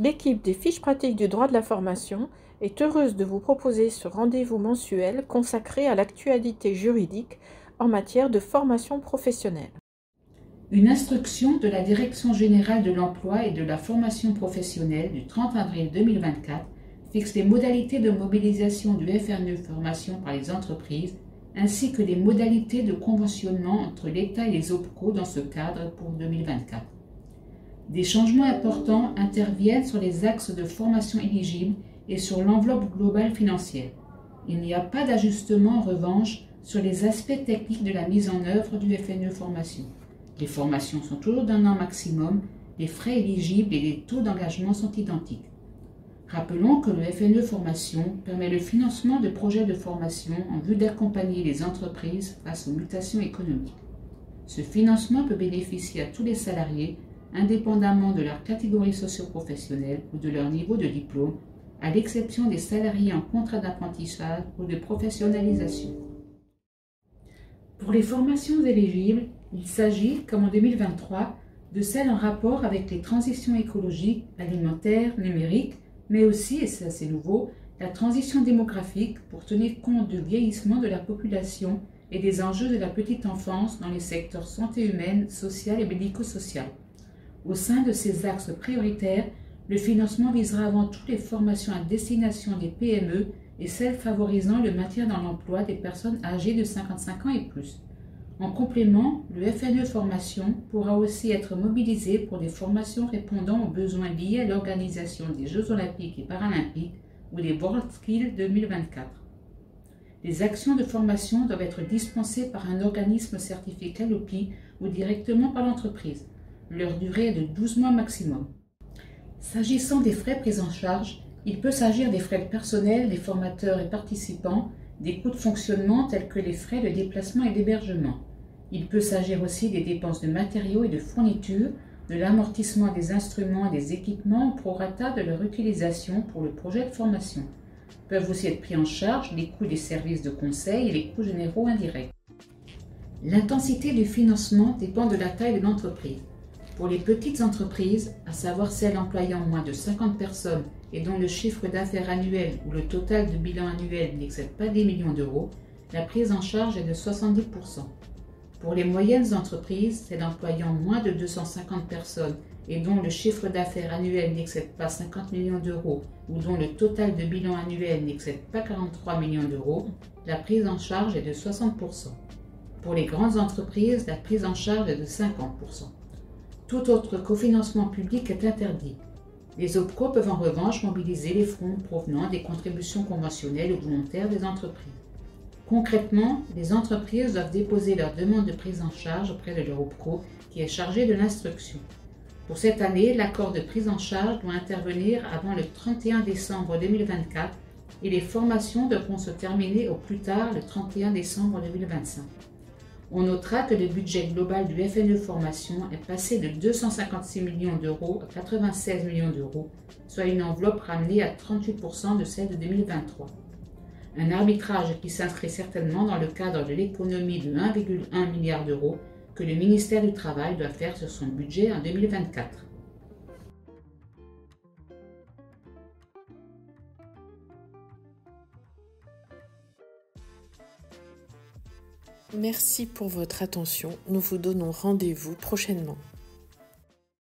L'équipe des fiches pratiques du droit de la formation est heureuse de vous proposer ce rendez-vous mensuel consacré à l'actualité juridique en matière de formation professionnelle. Une instruction de la Direction générale de l'emploi et de la formation professionnelle du 30 avril 2024 fixe les modalités de mobilisation du FNE Formation par les entreprises ainsi que les modalités de conventionnement entre l'État et les OPCO dans ce cadre pour 2024. Des changements importants interviennent sur les axes de formation éligibles et sur l'enveloppe globale financière. Il n'y a pas d'ajustement en revanche sur les aspects techniques de la mise en œuvre du FNE Formation. Les formations sont toujours d'un an maximum, les frais éligibles et les taux d'engagement sont identiques. Rappelons que le FNE Formation permet le financement de projets de formation en vue d'accompagner les entreprises face aux mutations économiques. Ce financement peut bénéficier à tous les salariés, indépendamment de leur catégorie socio-professionnelle ou de leur niveau de diplôme, à l'exception des salariés en contrat d'apprentissage ou de professionnalisation. Pour les formations éligibles, il s'agit, comme en 2023, de celles en rapport avec les transitions écologiques, alimentaires, numériques, mais aussi, et c'est assez nouveau, la transition démographique pour tenir compte du vieillissement de la population et des enjeux de la petite enfance dans les secteurs santé humaine, sociale et médico-sociale. Au sein de ces axes prioritaires, le financement visera avant tout les formations à destination des PME et celles favorisant le maintien dans l'emploi des personnes âgées de 55 ans et plus. En complément, le FNE Formation pourra aussi être mobilisé pour des formations répondant aux besoins liés à l'organisation des Jeux olympiques et paralympiques ou des WorldSkills 2024. Les actions de formation doivent être dispensées par un organisme certifié Calliope ou directement par l'entreprise. Leur durée est de 12 mois maximum. S'agissant des frais pris en charge, il peut s'agir des frais personnels des formateurs et participants, des coûts de fonctionnement tels que les frais de déplacement et d'hébergement. Il peut s'agir aussi des dépenses de matériaux et de fournitures, de l'amortissement des instruments et des équipements au prorata de leur utilisation pour le projet de formation. Peuvent aussi être pris en charge les coûts des services de conseil et les coûts généraux indirects. L'intensité du financement dépend de la taille de l'entreprise. Pour les petites entreprises, à savoir celles employant moins de 50 personnes et dont le chiffre d'affaires annuel ou le total de bilan annuel n'excède pas 10 millions d'euros, la prise en charge est de 70%. Pour les moyennes entreprises, celles employant moins de 250 personnes et dont le chiffre d'affaires annuel n'excède pas 50 millions d'euros ou dont le total de bilan annuel n'excède pas 43 millions d'euros, la prise en charge est de 60%. Pour les grandes entreprises, la prise en charge est de 50%. Tout autre cofinancement public est interdit. Les OPCO peuvent en revanche mobiliser les fonds provenant des contributions conventionnelles ou volontaires des entreprises. Concrètement, les entreprises doivent déposer leur demande de prise en charge auprès de leur OPCO qui est chargé de l'instruction. Pour cette année, l'accord de prise en charge doit intervenir avant le 31 décembre 2024 et les formations devront se terminer au plus tard le 31 décembre 2025. On notera que le budget global du FNE Formation est passé de 256 millions d'euros à 96 millions d'euros, soit une enveloppe ramenée à 38% de celle de 2023. Un arbitrage qui s'inscrit certainement dans le cadre de l'économie de 1,1 milliard d'euros que le ministère du Travail doit faire sur son budget en 2024. Merci pour votre attention. Nous vous donnons rendez-vous prochainement.